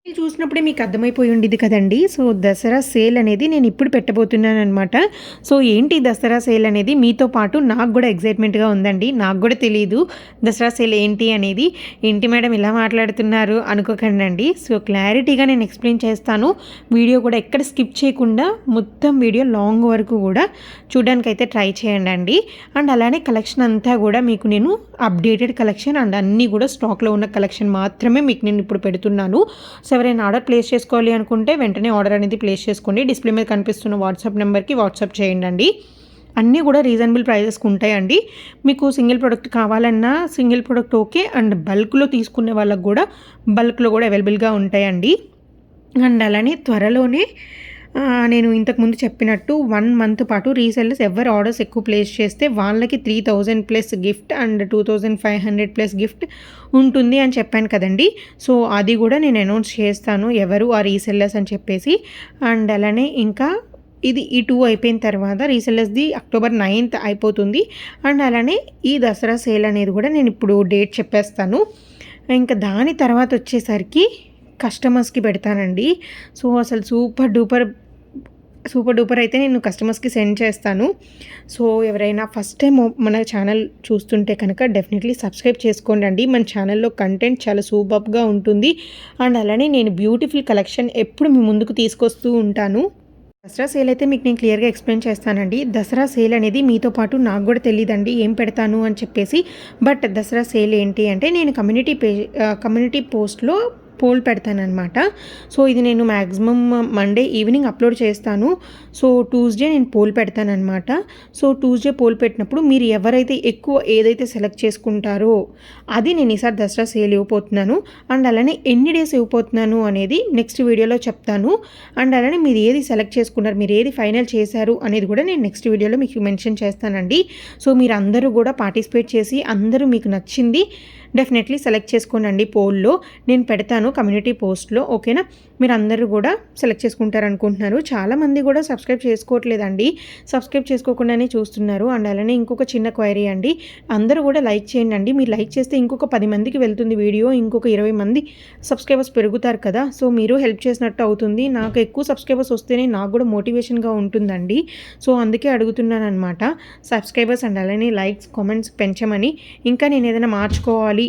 మీరు చూసినప్పుడే మీకు అర్థమైపోయి ఉండిద్ది కదండీ! సో, దసరా సేల్ అనేది నేను ఇప్పుడు పెట్టబోతున్నాననమాట. సో, ఏంటి దసరా సేల్ అనేది మీతో పాటు నాకు గూడా ఎక్సైట్‌మెంట్‌గా ఉందండి. నాకు గూడా తెలీదు దసరా సేల్ ఏంటి అనేది. ఏంటి మేడం ఇలా మాట్లాడుతున్నారు అనుకోకండండి. సో, క్లారిటీగా నేను ఎక్స్‌ప్లెయిన్ చేస్తాను. వీడియో కూడా ఎక్కడ స్కిప్ చేయకుండా మొత్తం వీడియో లాంగ్ వరకు గూడా చూడడానికైతే ట్రై చేయండండి. అండ్ అలానే కలెక్షన్ అంతా గూడా మీకు నేను అప్డేటెడ్ కలెక్షన్ అండ్ అన్నీ గూడా స్టాక్‌లో ఉన్న కలెక్షన్ మాత్రమే మీకు నేను ఇప్పుడు పెడుతున్నాను. సో, ఎవరైనా ఆర్డర్ ప్లేస్ చేసుకోవాలి అనుకుంటే వెంటనే ఆర్డర్ అనేది ప్లేస్ చేసుకోండి. డిస్ప్లే మీద కనిపిస్తున్న వాట్సాప్ నెంబర్కి వాట్సాప్ చేయండి. అన్నీ కూడా రీజనబుల్ ప్రైజెస్కి ఉంటాయండి. మీకు సింగిల్ ప్రోడక్ట్ కావాలన్నా సింగిల్ ప్రోడక్ట్ ఓకే. అండ్ బల్క్లో తీసుకునే వాళ్ళకి కూడా బల్క్లో కూడా అవైలబుల్గా ఉంటాయండి. అండ్ అలానే త్వరలోనే నేను ఇంతకుముందు చెప్పినట్టు 1 మంత్ పాటు రీసెల్లర్స్ ఎవరు ఆర్డర్స్ ఎక్కువ ప్లేస్ చేస్తే వాళ్ళకి 3000 plus gift and 2500 plus gift ఉంటుంది అని చెప్పాను కదండీ! సో, అది కూడా నేను అనౌన్స్ చేస్తాను ఎవరు ఆ రీసెల్లర్స్ అని చెప్పేసి. అండ్ అలానే ఇంకా ఈ 2 అయిపోయిన తర్వాత రీసెల్లర్స్‌ది అక్టోబర్ 9th అయిపోతుంది. అండ్ అలానే ఈ దసరా సేల్ అనేది కూడా నేను ఇప్పుడు డేట్ చెప్పేస్తాను. ఇంకా దాని తర్వాత వచ్చేసరికి కస్టమర్స్‌కి పెడతానండి. సో, అసలు సూపర్ డూపర్ అయితే నేను కస్టమర్స్‌కి సెండ్ చేస్తాను. సో, ఎవరైనా ఫస్ట్ టైం మన ఛానల్ చూస్తుంటే కనుక డెఫినెట్లీ సబ్స్క్రైబ్ చేసుకోండండి. మన ఛానల్‌లో కంటెంట్ చాలా సూపర్బ్‌గా ఉంటుంది. అండ్ అలానే నేను బ్యూటిఫుల్ కలెక్షన్ ఎప్పుడు మీ ముందుకు తీసుకొస్తూ ఉంటాను. దసరా సేల్ అయితే మీకు నేను క్లియర్‌గా ఎక్స్‌ప్లెయిన్ చేస్తానండి. దసరా సేల్ అనేది మీతో పాటు నాకు కూడా తెలీదండి ఏం పెడతాను అని చెప్పేసి. బట్ దసరా సేల్ ఏంటి అంటే నేను కమ్యూనిటీ పోస్ట్‌లో పోల్ పెడతాననమాట. సో, ఇది నేను మ్యాక్సిమం మండే ఈవినింగ్ అప్లోడ్ చేస్తాను. సో, ట్యూస్డే నేను పోల్ పెడతాననమాట. సో, ట్యూస్డే పోల్ పెట్టినప్పుడు మీరు ఎవరైతే ఎక్కువ ఏదైతే సెలెక్ట్ చేసుకుంటారో అది నేను ఈసారి దసరా సేల్ ఇవ్వబోతున్నాను. అండ్ అలానే ఎన్ని డేస్ ఇవ్వబోతున్నాను అనేది నెక్స్ట్ వీడియోలో చెప్తాను. అండ్ అలానే మీరు ఏది సెలెక్ట్ చేసుకున్నారు, మీరు ఏది ఫైనల్ చేశారు అనేది కూడా నేను నెక్స్ట్ వీడియోలో మీకు మెన్షన్ చేస్తానండి. సో, మీరు అందరూ కూడా పార్టిసిపేట్ చేసి అందరూ మీకు నచ్చింది డెఫినెట్లీ సెలెక్ట్ చేసుకోండి పోల్లో. నేను పెడతాను కమ్యూనిటీ పోస్ట్‌లో ఓకేనా. మీరు అందరూ కూడా సెలెక్ట్ చేసుకుంటారనుకుంటున్నారు. చాలామంది కూడా సబ్స్క్రైబ్ చేసుకోవట్లేదండి. సబ్స్క్రైబ్ చేసుకోకుండానే చూస్తున్నారు. అండ్ అలానే ఇంకొక చిన్న క్వైరీ అండి. అందరూ కూడా లైక్ చేయండి. మీరు లైక్ చేస్తే ఇంకొక 10 మందికి వెళ్తుంది వీడియో. ఇంకొక 20 మంది సబ్స్క్రైబర్స్ పెరుగుతారు కదా. సో, మీరు హెల్ప్ చేసినట్టు అవుతుంది. నాకు ఎక్కువ సబ్స్క్రైబర్స్ వస్తేనే నాకు కూడా మోటివేషన్‌గా ఉంటుందండి. సో, అందుకే అడుగుతున్నాననమాట. సబ్స్క్రైబర్స్ అండ్ అలానే లైక్స్, కామెంట్స్ పెంచమని. ఇంకా నేను ఏదైనా మార్చుకోవాలి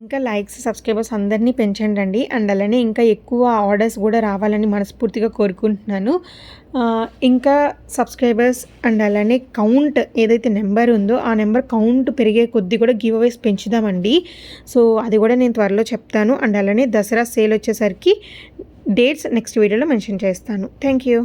ఇంకా లైక్స్, సబ్స్క్రైబర్స్ అందరినీ పెంచండి. అండ్ అలానే ఇంకా ఎక్కువ ఆర్డర్స్ కూడా రావాలని మనస్ఫూర్తిగా కోరుకుంటున్నాను. ఇంకా సబ్స్క్రైబర్స్ అండ్ అలానే కౌంట్ ఏదైతే నెంబర్ ఉందో ఆ నెంబర్ కౌంట్ పెరిగే కొద్దీ కూడా గివ్ అవేస్ పెంచుదామండి. సో, అది కూడా నేను త్వరలో చెప్తాను. అండ్ అలానే దసరా సేల్ వచ్చేసరికి డేట్స్ నెక్స్ట్ వీడియోలో మెన్షన్ చేస్తాను. Thank you.